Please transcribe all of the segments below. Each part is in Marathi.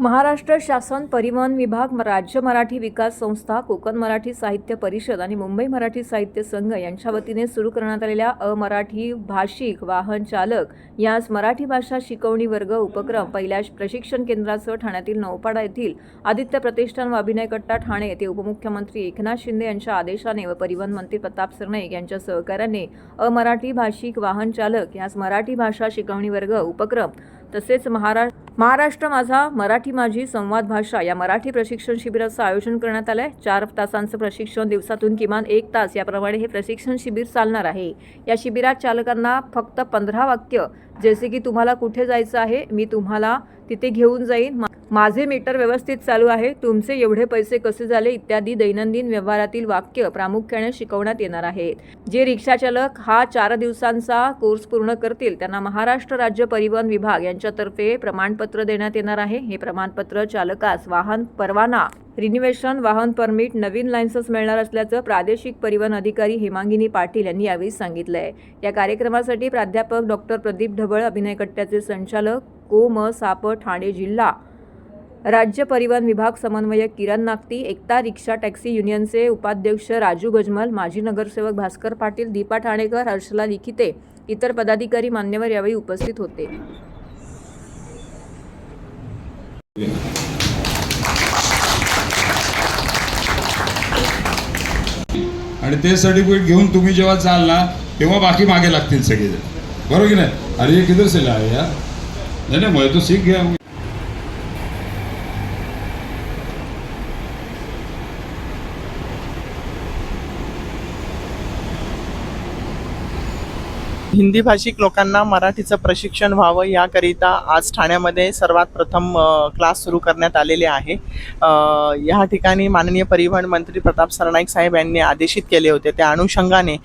महाराष्ट्र शासन परिवहन विभाग, राज्य मराठी विकास संस्था, कोकण मराठी साहित्य परिषद आणि मुंबई मराठी साहित्य संघ यांच्या वतीने सुरू करण्यात आलेल्या अमराठी भाषिक वाहन चालक यास मराठी भाषा शिकवणी वर्ग उपक्रम पहिल्या प्रशिक्षण केंद्रासह ठाण्यातील नौपाडा येथील आदित्य प्रतिष्ठान व अभिनय कट्टा ठाणे येथे उपमुख्यमंत्री एकनाथ शिंदे यांच्या आदेशाने व परिवहन मंत्री प्रताप सरनाईक यांच्या सहकार्याने अमराठी भाषिक वाहन चालक यास मराठी भाषा शिकवणी वर्ग उपक्रम तसेच महाराष्ट्र माझा मराठी माझी संवाद भाषा या मराठी प्रशिक्षण शिबिराचं आयोजन करण्यात आलं आहे। 4 तासांचं प्रशिक्षण, दिवसातून किमान 1 तास याप्रमाणे हे प्रशिक्षण शिबिर चालणार आहे। या शिबिरात चालकांना फक्त 15 वाक्य, जसे की तुम्हाला कुठे जायचं आहे, मी तुम्हाला तिथे घेऊन जाईन, माझे मीटर व्यवस्थित चालू आहे, तुमचे एवढे पैसे कसे झाले इत्यादी दैनंदिन व्यवहारातील वाक्य प्रामुख्याने शिकवण्यात येणार आहेत। जे रिक्षा चालक हा 4 दिवसांचा कोर्स पूर्ण करतील त्यांना महाराष्ट्र राज्य परिवहन विभाग यांच्यातर्फे प्रमाणपत्र देण्यात येणार आहे। हे प्रमाणपत्र चालकास वाहन परवाना, रिन्युएशन, वाहन परमिट, नवीन लायसन्स मिळणार असल्याचं प्रादेशिक परिवहन अधिकारी हेमांगिनी पाटील यांनी यावेळी सांगितलंय। या कार्यक्रमासाठी प्राध्यापक डॉक्टर प्रदीप ढवळ, अभिनय कट्ट्याचे संचालक को साप ठाणे जिल्हा, राज्य परिवहन विभाग समन्वयक किरण नागती, एकता रिक्षा टॅक्सी युनियनचे उपाध्यक्ष राजू गजमल, माजी नगरसेवक भास्कर पाटील, दीपा ठाणेकर, हर्षला लिखिते, इतर पदाधिकारी मान्यवर यावेळी उपस्थित होते। आणि ते सर्टिफिकेट घेऊन तुम्ही जेव्हा जाल ना तेव्हा बाकी मागे लागतील सगळे, बरोबर की नाही? अरे ये किधर से लाए यार? नहीं मैं तो सीख गया हूँ। हिंदी भाषिक लोकांना मराठीचं प्रशिक्षण व्हावं याकरिता आज ठाण्यामध्ये सर्वात प्रथम क्लास सुरू करण्यात आलेले आहे। या ठिकाणी माननीय परिवहन मंत्री प्रताप सरनाईक साहेब यांनी आदेशित केले होते, त्या अनुषंगाने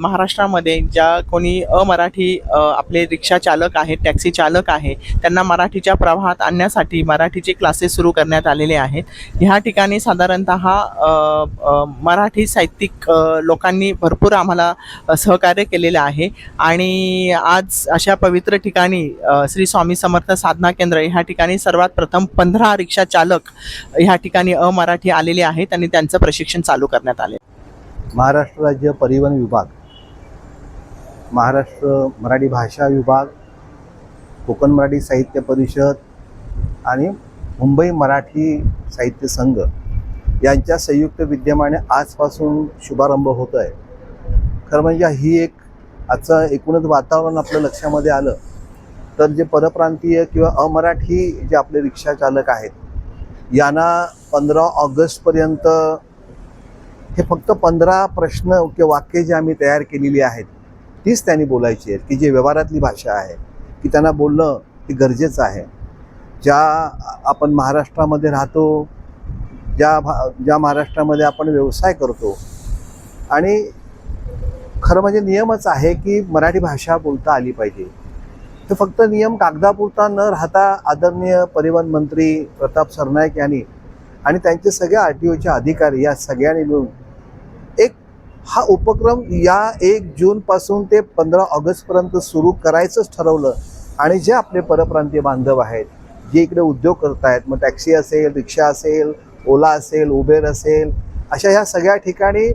महाराष्ट्रामध्ये ज्या कोणी अमराठी आपले रिक्षा चालक आहेत, टॅक्सी चालक आहे, त्यांना मराठीच्या प्रवाहात आणण्यासाठी मराठीचे क्लासेस सुरू करण्यात आलेले आहेत। ह्या ठिकाणी साधारणतः मराठी साहित्यिक लोकांनी भरपूर आम्हाला सहकार्य केलेलं आहे आणि आज अशा पवित्र ठिकाणी श्री स्वामी समर्थ साधना केंद्र ह्या ठिकाणी सर्वात प्रथम 15 रिक्षा चालक ह्या ठिकाणी अमराठी आलेले आहेत आणि त्यांचं प्रशिक्षण चालू करण्यात आले। महाराष्ट्र राज्य परिवहन विभाग, महाराष्ट्र मराठी भाषा विभाग, कोकण मराठी साहित्य परिषद आणि मुंबई मराठी साहित्य संघ यांच्या संयुक्त विद्यमाने आजपासून शुभारंभ होत आहे। खरं म्हणजे ही एक आजचं एकूणच वातावरण आपल्या लक्षामध्ये आलं तर जे परप्रांतीय किंवा अमराठी जे आपले रिक्षा चालक आहेत यांना 15 ऑगस्टपर्यंत हे फक्त 15 प्रश्न किंवा वाक्य जे आम्ही तयार केलेली आहेत तीच त्यांनी बोलायची आहेत, की जे व्यवहारातली भाषा आहे की त्यांना बोलणं हे गरजेचं आहे। ज्या आपण महाराष्ट्रामध्ये राहतो, ज्या महाराष्ट्रामध्ये आपण व्यवसाय करतो आणि खरं म्हणजे नियमच आहे की मराठी भाषा बोलता आली पाहिजे। तर फक्त नियम कागदापुरता न राहता आदरणीय परिवहन मंत्री प्रताप सरनाईक यांनी आणि त्यांचे सगळे RTOचे अधिकारी या सगळ्यांनी मिळून एक हा उपक्रम या 1 जूनपासून ते 15 ऑगस्टपर्यंत सुरू करायचंच ठरवलं। आणि जे आपले परप्रांतीय बांधव आहेत, जे इकडे उद्योग करत आहेत, मग टॅक्सी असेल, रिक्षा असेल, ओला असेल, उबेर असेल, अशा ह्या सगळ्या ठिकाणी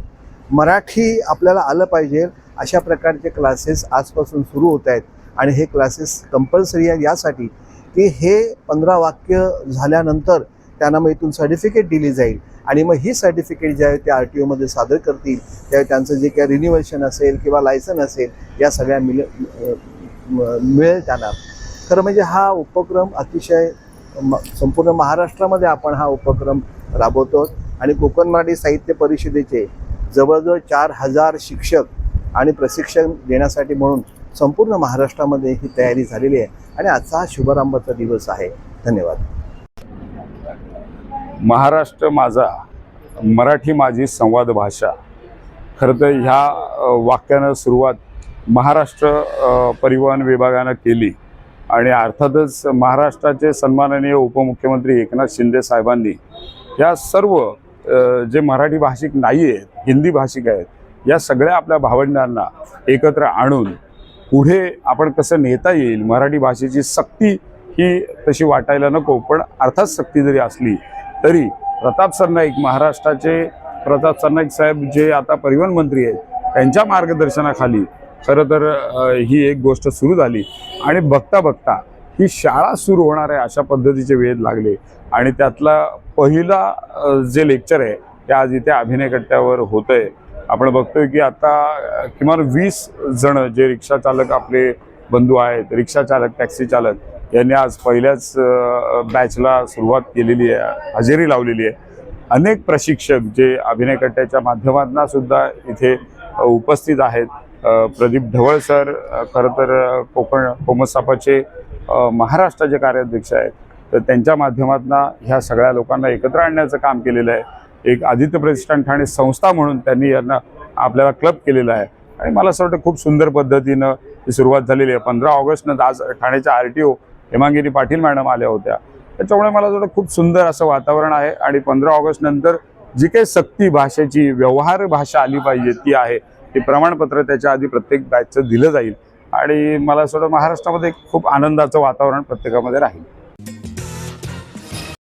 मराठी आपल्याला आलं पाहिजे अशा प्रकारचे क्लासेस आजपासून सुरू होत आहेत। आणि हे क्लासेस कंपल्सरी आहे यासाठी की हे 15 वाक्य झाल्यानंतर त्यांना मग इथून सर्टिफिकेट दिली जाईल आणि मग ही सर्टिफिकेट जे आहे ते RTOमध्ये सादर करतील, त्यावेळी त्यांचं जे काही रिन्युएशन असेल किंवा लायसन असेल या सगळ्या मिळेल त्यांना। खरं म्हणजे हा उपक्रम अतिशय संपूर्ण महाराष्ट्रामध्ये आपण हा उपक्रम राबवतो आणि कोकण मराठी साहित्य परिषदेचे जवळजवळ 4000 शिक्षक आणि प्रशिक्षण देण्यासाठी म्हणून संपूर्ण महाराष्ट्रामध्ये ही तयारी झालेली आहे आणि आजचा हा शुभारंभाचा दिवस आहे। धन्यवाद। महाराष्ट्र माझा मराठी माझी संवाद भाषा, खरं तर ह्या वाक्यानं सुरुवात महाराष्ट्र परिवहन विभागानं केली आणि अर्थातच महाराष्ट्राचे सन्माननीय उपमुख्यमंत्री एकनाथ शिंदे साहेबांनी या सर्व जे मराठी भाषिक नाही आहेत, हिंदी भाषिक आहेत, या सगळ्या आपल्या भावंडांना एकत्र आणून पुढे आपण कसं नेता येईल, मराठी भाषेची सक्ती ही तशी वाटायला नको. पण अर्थात सक्ती जरी असली तरी प्रताप सरनाईक, महाराष्ट्राचे प्रताप सरनाईक साहेब जे आता परिवहन मंत्री आहेत, त्यांच्या मार्गदर्शनाखाली खरं तर ही एक गोष्ट सुरू झाली आणि बघता बघता ही शाळा सुरू होणार आहे अशा पद्धतीचे वेध लागले. आणि त्यातला पहिला जे लेक्चर आहे ते आज इथे अभिनय कट्ट्यावर होतंय. आपण बघतोय की आता किमान 20 जण जे रिक्षा चालक आपले बंधू आहेत, रिक्षा चालक, टॅक्सी चालक यांनी आज पहिल्याच बॅचला सुरुवात केलेली आहे, हजेरी लावलेली आहे. अनेक प्रशिक्षक जे अभिनय कट्ट्याच्या माध्यमातून सुद्धा इथे उपस्थित आहेत. प्रदीप ढवळ सर खरं तर कोमसापाचे महाराष्ट्राचे कार्याध्यक्ष आहेत, तर त्यांच्या माध्यमातून ह्या सगळ्या लोकांना एकत्र आणण्याचं काम केलेलं आहे. एक आदित्य प्रतिष्ठान ठाणे संस्था म्हणून त्यांनी यांना आपल्याला क्लब केलेला आहे आणि मला असं वाटतं खूप सुंदर पद्धतीनं ही सुरुवात झालेली आहे. 15 ऑगस्टनं आज ठाण्याच्या RTO हेमांगिनी पाटील मॅडम आल्या होत्या, त्याच्यामुळे मला असं वाटतं खूप सुंदर असं वातावरण आहे. आणि 15 ऑगस्ट नंतर जी काही सक्ती भाषेची व्यवहार भाषा आली पाहिजे ती आहे, ते प्रमाणपत्र त्याच्या आधी प्रत्येक बॅचचं दिलं जाईल आणि मला असं वाटतं महाराष्ट्रामध्ये खूप आनंदाचं वातावरण प्रत्येकामध्ये राहील.